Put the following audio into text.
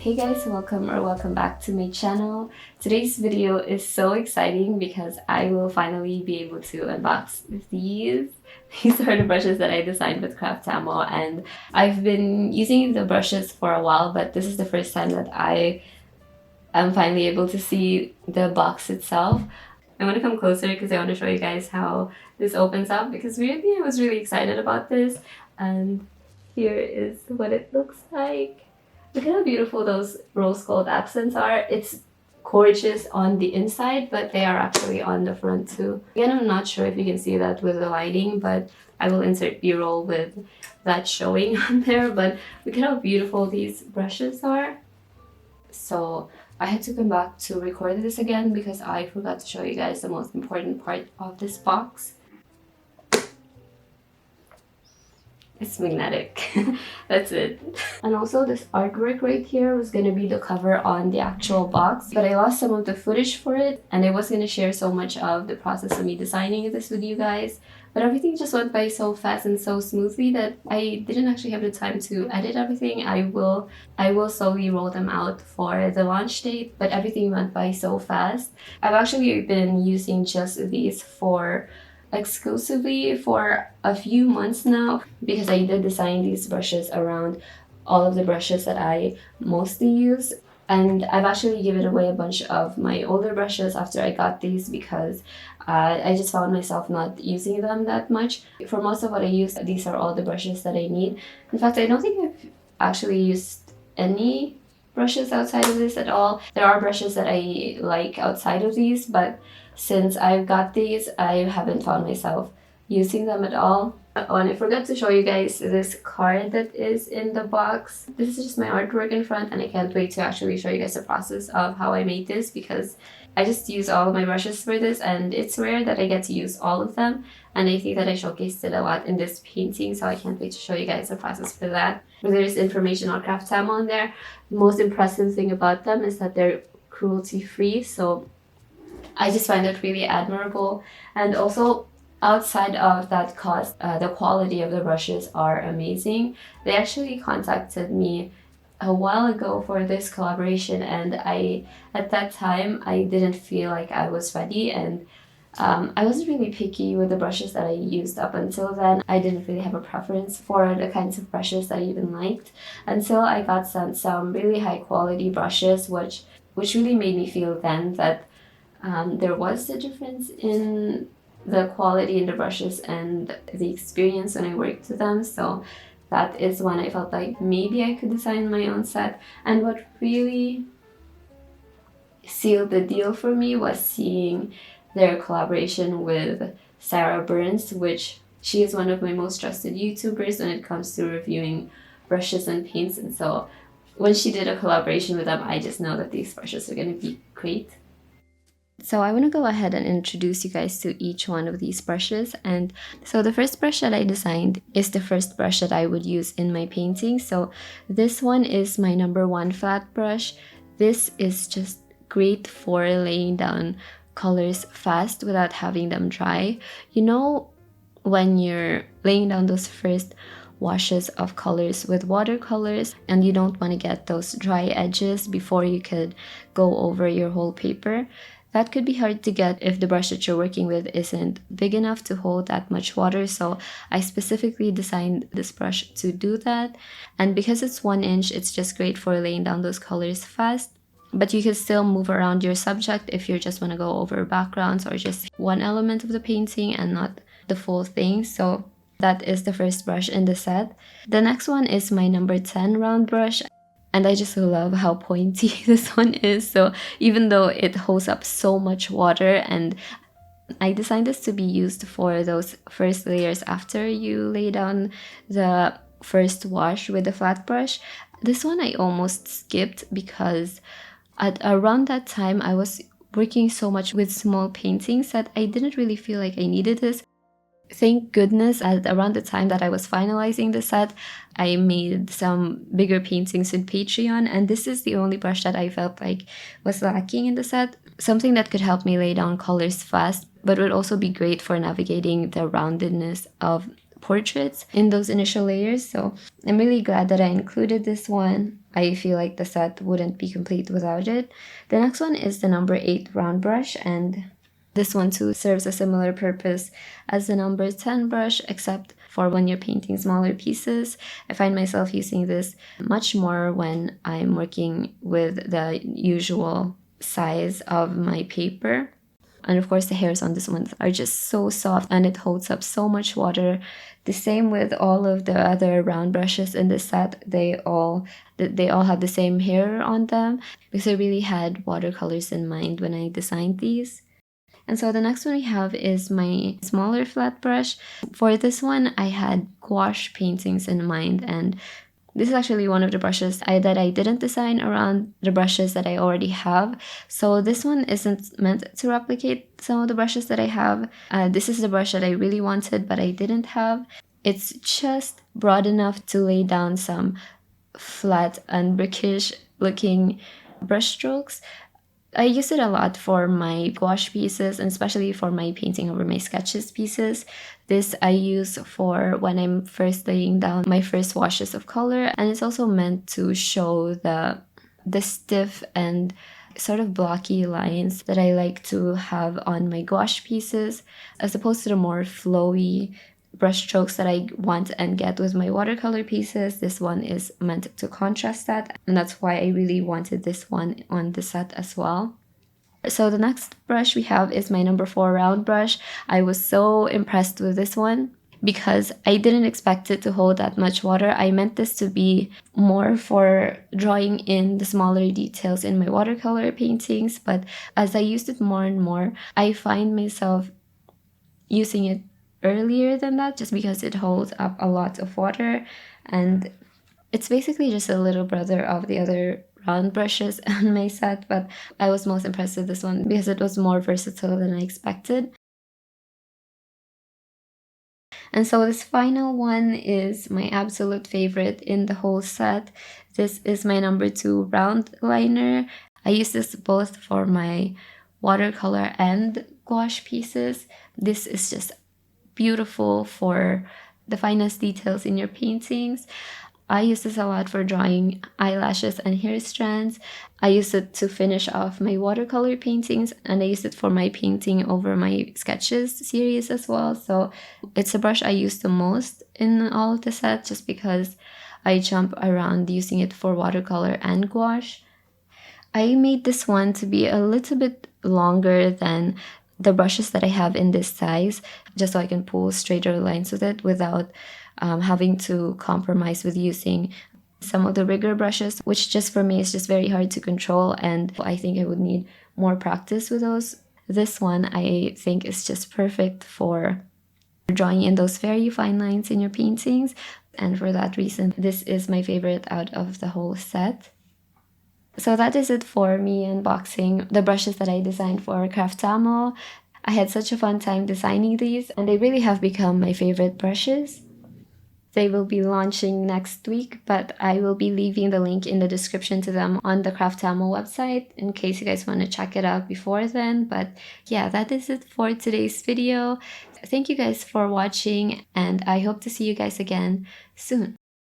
Hey guys, welcome back to my channel. Today's video is so exciting because I will finally be able to unbox these. These are the brushes that I designed with Craftamo, and I've been using the brushes for a while, but this is the first time that I am finally able to see the box itself. I want to come closer because I want to show you guys how this opens up, because weirdly I was really excited about this, and here is what it looks like. Look at how beautiful those rose gold accents are. It's gorgeous on the inside, but they are actually on the front too. Again, I'm not sure if you can see that with the lighting, but I will insert B-roll with that showing on there. But look at how beautiful these brushes are. So I had to come back to record this again because I forgot to show you guys the most important part of this box. It's magnetic. That's it. And also this artwork right here was going to be the cover on the actual box, but I lost some of the footage for it, and I was going to share so much of the process of me designing this with you guys, but everything just went by so fast and so smoothly that I didn't actually have the time to edit everything. I will slowly roll them out for the launch date, but everything went by so fast. I've actually been using just these exclusively for a few months now, because I did design these brushes around all of the brushes that I mostly use, and I've actually given away a bunch of my older brushes after I got these because I just found myself not using them that much. For most of what I use, these are all the brushes that I need. In fact, I don't think I've actually used any brushes outside of this at all. There are brushes that I like outside of these, but since I've got these, I haven't found myself using them at all. Oh, and I forgot to show you guys this card that is in the box. This is just my artwork in front, and I can't wait to actually show you guys the process of how I made this, because I just use all of my brushes for this, and it's rare that I get to use all of them, and I think that I showcased it a lot in this painting, so I can't wait to show you guys the process for that. There's information on Craftamo on there. The most impressive thing about them is that they're cruelty-free, so I just find that really admirable. And also, outside of that cost, the quality of the brushes are amazing. They actually contacted me a while ago for this collaboration, and at that time I didn't feel like I was ready, and I wasn't really picky with the brushes that I used up until then. I didn't really have a preference for the kinds of brushes that I even liked until I got sent some really high quality brushes, which really made me feel then that there was a difference in the quality in the brushes and the experience when I worked with them. So that is when I felt like maybe I could design my own set. And what really sealed the deal for me was seeing their collaboration with Sarah Burns, which she is one of my most trusted YouTubers when it comes to reviewing brushes and paints. And so when she did a collaboration with them, I just know that these brushes are going to be great. So I want to go ahead and introduce you guys to each one of these brushes. And so the first brush that I designed is the first brush that I would use in my painting. So this one is my #1 flat brush. This is just great for laying down colors fast without having them dry. You know, when you're laying down those first washes of colors with watercolors and you don't want to get those dry edges before you could go over your whole paper, that could be hard to get if the brush that you're working with isn't big enough to hold that much water. So I specifically designed this brush to do that. And because it's 1 inch, it's just great for laying down those colors fast. But you can still move around your subject if you just want to go over backgrounds or just one element of the painting and not the full thing. So that is the first brush in the set. The next one is my #10 round brush. And I just love how pointy this one is. So even though it holds up so much water, and I designed this to be used for those first layers after you lay down the first wash with the flat brush, this one I almost skipped because at around that time I was working so much with small paintings that I didn't really feel like I needed this. Thank goodness, at around the time that I was finalizing the set, I made some bigger paintings with Patreon, and this is the only brush that I felt like was lacking in the set. Something that could help me lay down colors fast, but would also be great for navigating the roundedness of portraits in those initial layers. So I'm really glad that I included this one. I feel like the set wouldn't be complete without it. The next one is the number 8 round brush, and this one too serves a similar purpose as the number 10 brush, except for when you're painting smaller pieces. I find myself using this much more when I'm working with the usual size of my paper. And of course the hairs on this one are just so soft and it holds up so much water. The same with all of the other round brushes in this set. They all have the same hair on them because I really had watercolors in mind when I designed these. And so the next one we have is my smaller flat brush. For this one, I had gouache paintings in mind, and this is actually one of the brushes that I didn't design around the brushes that I already have. So this one isn't meant to replicate some of the brushes that I have. This is the brush that I really wanted, but I didn't have. It's just broad enough to lay down some flat and brickish looking brush strokes. I use it a lot for my gouache pieces, and especially for my painting over my sketches pieces. This I use for when I'm first laying down my first washes of color, and it's also meant to show the stiff and sort of blocky lines that I like to have on my gouache pieces, as opposed to the more flowy brush strokes that I want and get with my watercolor pieces. This one is meant to contrast that, and that's why I really wanted this one on the set as well. So the next brush we have is my number 4 round brush. I was so impressed with this one because I didn't expect it to hold that much water. I meant this to be more for drawing in the smaller details in my watercolor paintings, but as I used it more and more, I find myself using it earlier than that just because it holds up a lot of water, and it's basically just a little brother of the other round brushes on my set. But I was most impressed with this one because it was more versatile than I expected. And so this final one is my absolute favorite in the whole set. This is my number 2 round liner. I use this both for my watercolor and gouache pieces. This is just beautiful for the finest details in your paintings. I use this a lot for drawing eyelashes and hair strands. I use it to finish off my watercolor paintings, and I use it for my painting over my sketches series as well. So it's a brush I use the most in all of the set just because I jump around using it for watercolor and gouache. I made this one to be a little bit longer than the brushes that I have in this size, just so I can pull straighter lines with it without having to compromise with using some of the bigger brushes, which just for me is just very hard to control, and I think I would need more practice with those. This one I think is just perfect for drawing in those very fine lines in your paintings, and for that reason this is my favorite out of the whole set. So that is it for me unboxing the brushes that I designed for Craftamo. I had such a fun time designing these, and they really have become my favorite brushes. They will be launching next week, but I will be leaving the link in the description to them on the Craftamo website in case you guys want to check it out before then. But yeah, that is it for today's video. Thank you guys for watching, and I hope to see you guys again soon.